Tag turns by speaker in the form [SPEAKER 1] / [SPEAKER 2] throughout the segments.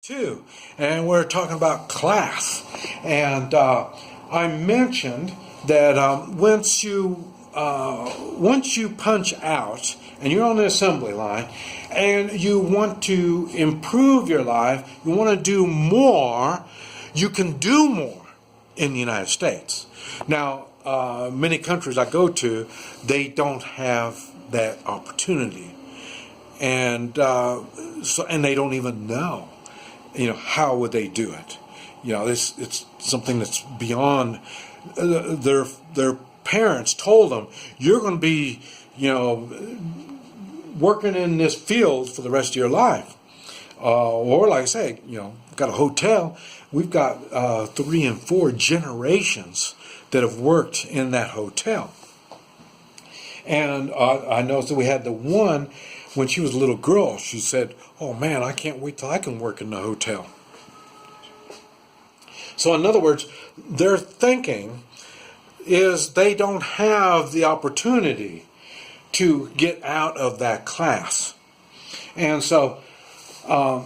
[SPEAKER 1] Two, and we're talking about class. And I mentioned that once you punch out and you're on the assembly line and you want to improve your life, you want to do more, you can do more in the United States. Now, many countries I go to, they don't have that opportunity, and they don't even know. How would they do it? It's something that's beyond their parents told them, you're going to be, working in this field for the rest of your life. Or like I say, got a hotel. We've got 3 and 4 generations that have worked in that hotel. And I noticed that we had the one, when she was a little girl, she said, oh man, I can't wait till I can work in the hotel. So in other words, their thinking is they don't have the opportunity to get out of that class. And so, but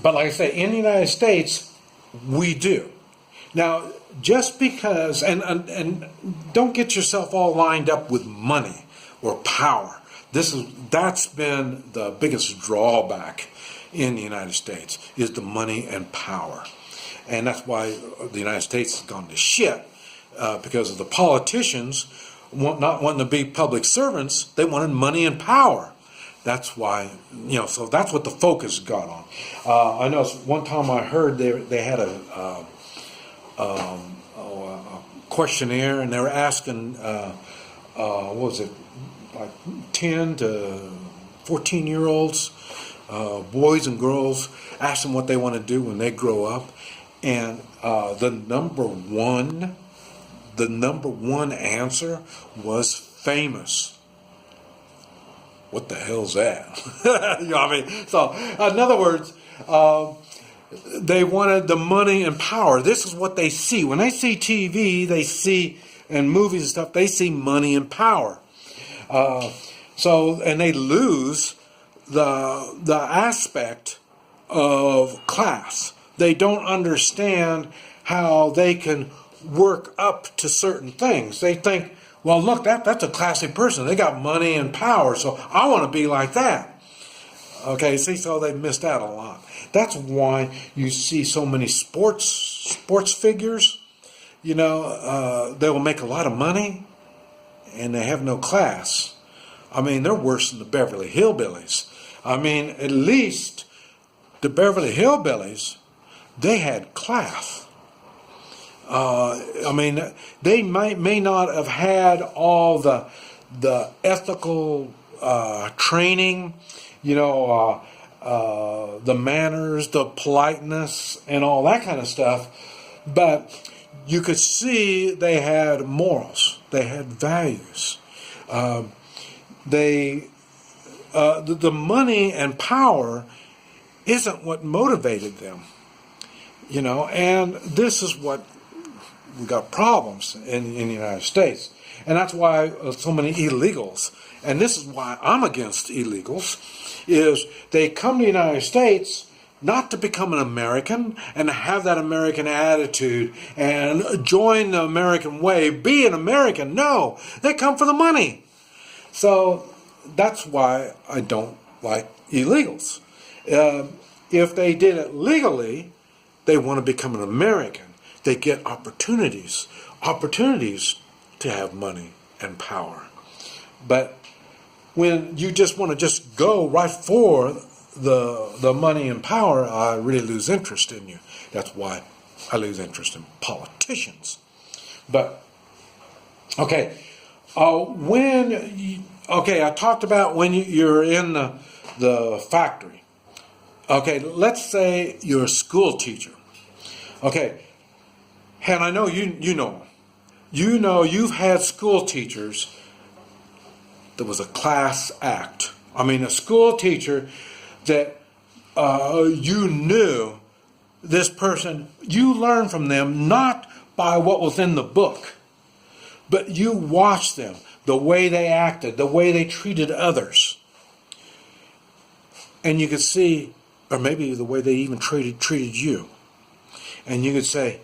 [SPEAKER 1] like I say, in the United States, we do. Now, just because, and don't get yourself all lined up with money or power. That's been the biggest drawback in the United States, is the money and power. And that's why the United States has gone to shit, because of the politicians not wanting to be public servants. They wanted money and power. That's why, so that's what the focus got on. I know one time I heard they had a questionnaire, and they were asking, what was it, like 10 to 14-year-olds, boys and girls, ask them what they want to do when they grow up. And the number one answer was famous. What the hell's that? You know what I mean? So, in other words, they wanted the money and power. This is what they see. When they see TV, they see, and movies and stuff, they see money and power. And they lose the aspect of class. They don't understand how they can work up to certain things. They think, well, look, that's a classy person. They got money and power, so I want to be like that. Okay, see, so they missed out a lot. That's why you see so many sports figures. They will make a lot of money, and they have no class. I mean, they're worse than the Beverly Hillbillies. I mean, at least the Beverly Hillbillies, they had class. I mean, they may not have had all the ethical training, the manners, the politeness, and all that kind of stuff, but you could see they had morals. They had values. The money and power isn't what motivated them, and this is what we got problems in the United States. And that's why so many illegals, and this is why I'm against illegals, is they come to the United States not to become an American and have that American attitude and join the American way, be an American. No, they come for the money. So that's why I don't like illegals. If they did it legally, they want to become an American. They get opportunities to have money and power. But when you just want to just go right for the money and power, I really lose interest in you. That's why I lose interest in politicians. But okay, I talked about when you're in the factory. Okay, let's say you're a school teacher. Okay, and I know you've had school teachers that was a class act. I mean, a school teacher that you knew this person, you learned from them not by what was in the book, but you watched them, the way they acted, the way they treated others. And you could see or maybe the way they even treated you. And you could say,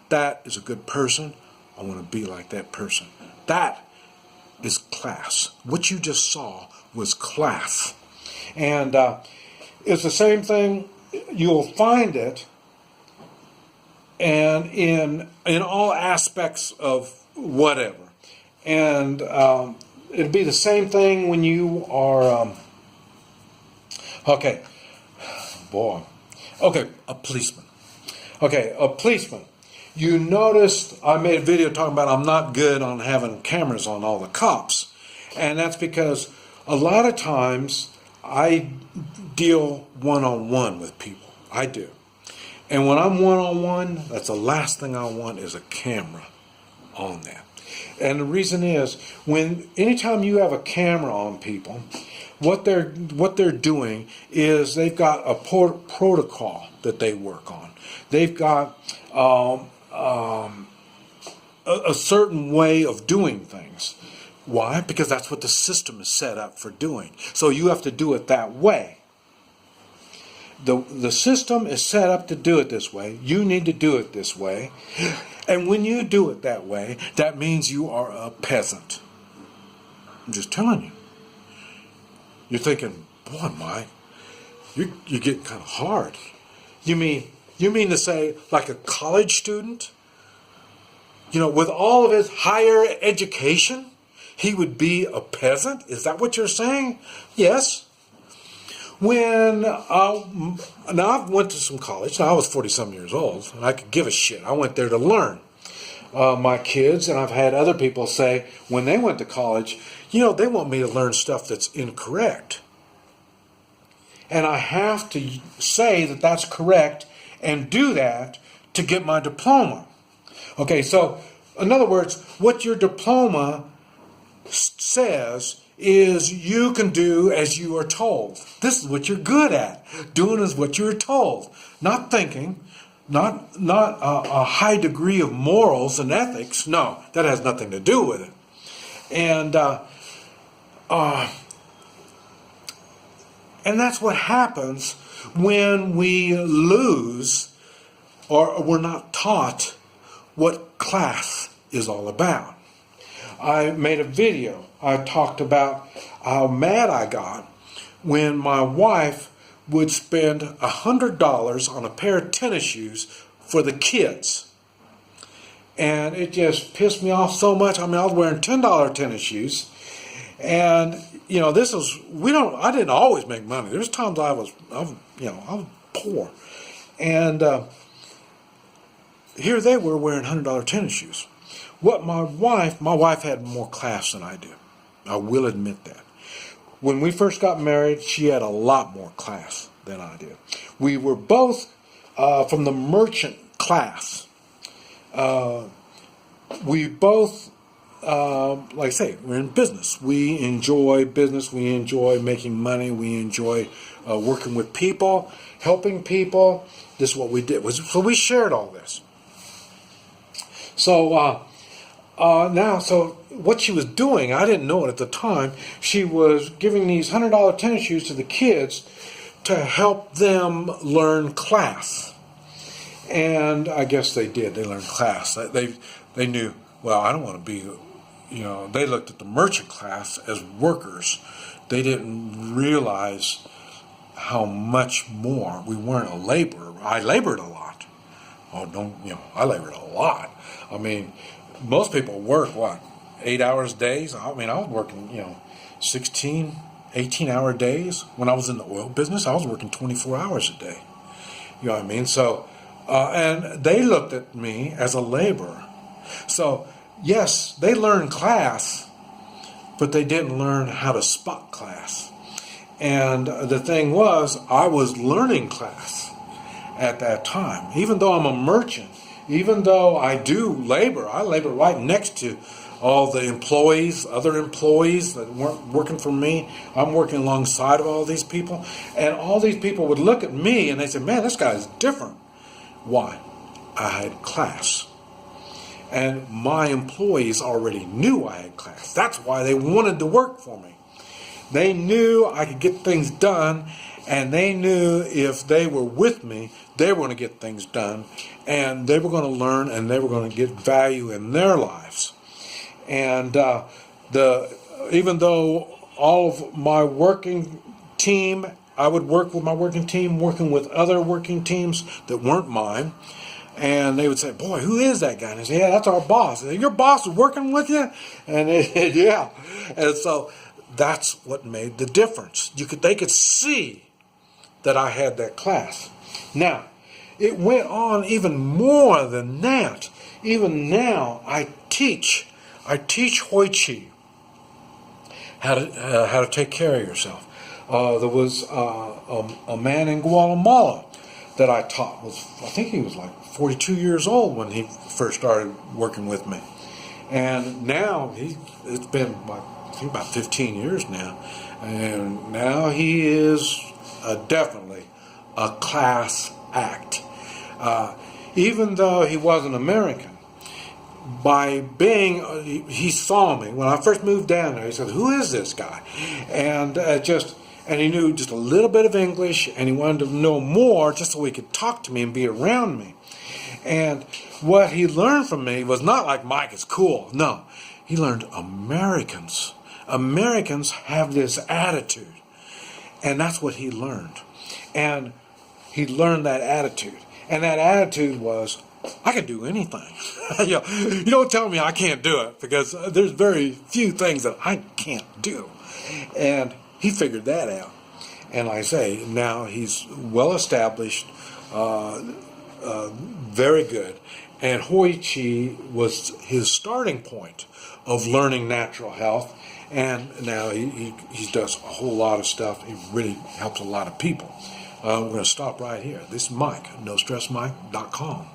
[SPEAKER 1] that is a good person. I want to be like that person. That is class. What you just saw was class. And it's the same thing. You'll find it and in all aspects of whatever. And it'd be the same thing when you are, okay, a policeman. Okay, a policeman. You noticed I made a video talking about I'm not good on having cameras on all the cops. And that's because a lot of times I deal one-on-one with people. I do. And when I'm one-on-one, that's the last thing I want is a camera on that. And the reason is, anytime you have a camera on people, what they're doing is they've got a protocol that they work on. They've got a certain way of doing things. Why? Because that's what the system is set up for doing. So you have to do it that way. The system is set up to do it this way. You need to do it this way. And when you do it that way, that means you are a peasant. I'm just telling you. You're thinking, boy, Mike, you're getting kind of hard. You mean to say, like a college student, with all of his higher education, he would be a peasant? Is that what you're saying? Yes. Now I went to some college. Now I was 40-some years old, and I could give a shit. I went there to learn. My kids, and I've had other people say, when they went to college, they want me to learn stuff that's incorrect. And I have to say that that's correct and do that to get my diploma. Okay, so in other words, what your diploma says is you can do as you are told. This is what you're good at. Doing is what you're told. Not thinking, not a high degree of morals and ethics. No, that has nothing to do with it. And that's what happens when we lose or we're not taught what class is all about. I made a video. I talked about how mad I got when my wife would spend $100 on a pair of tennis shoes for the kids. And it just pissed me off so much. I was wearing $10 tennis shoes. And, I didn't always make money. There was times I was poor. And here they were wearing $100 tennis shoes. My wife had more class than I do. I will admit that. When we first got married, she had a lot more class than I did. We were both from the merchant class. We both, like I say, we're in business. We enjoy business. We enjoy making money. We enjoy working with people, helping people. This is what we did. So we shared all this. So so what she was doing, I didn't know it at the time. She was giving these $100 tennis shoes to the kids to help them learn class. And I guess they did. They learned class. They knew, well, I don't want to be, they looked at the merchant class as workers. They didn't realize how much more. We weren't a laborer. I labored a lot. I labored a lot. Most people work, 8 hours days? I was working, 16, 18-hour days. When I was in the oil business, I was working 24 hours a day. You know what I mean? So, and they looked at me as a laborer. So, yes, they learned class, but they didn't learn how to spot class. And the thing was, I was learning class at that time. Even though I'm a merchant, even though I do labor, I labor right next to all the employees, other employees that weren't working for me. I'm working alongside of all these people. And all these people would look at me and they said, man, this guy's different. Why? I had class. And my employees already knew I had class. That's why they wanted to work for me. They knew I could get things done And they knew if they were with me, they were going to get things done, and they were going to learn, and they were going to get value in their lives. And even though all of my working team, I would work with my working team, working with other working teams that weren't mine, and they would say, "Boy, who is that guy?" And I say, "Yeah, that's our boss." Say, "Your boss is working with you?" And yeah. And so that's what made the difference. They could see that I had that class. Now, it went on even more than that. Even now, I teach Hoi Chi how to take care of yourself. There was a man in Guatemala that I taught. I think he was like 42 years old when he first started working with me, and now it's been about 15 years now, and now he is definitely a class act. Even though he wasn't American, by being, he saw me when I first moved down there. He said, "Who is this guy?" And and he knew just a little bit of English, and he wanted to know more just so he could talk to me and be around me. And what he learned from me was not like, "Mike is cool." No, he learned Americans have this attitude, and that's what he learned. And he learned that attitude, and that attitude was, I can do anything. You don't tell me I can't do it, because there's very few things that I can't do. And he figured that out. And like I say, now he's well established, very good. And Hoi Chi was his starting point of learning natural health. And now he does a whole lot of stuff. He really helps a lot of people. We're going to stop right here. This is Mike, NoStressMike.com.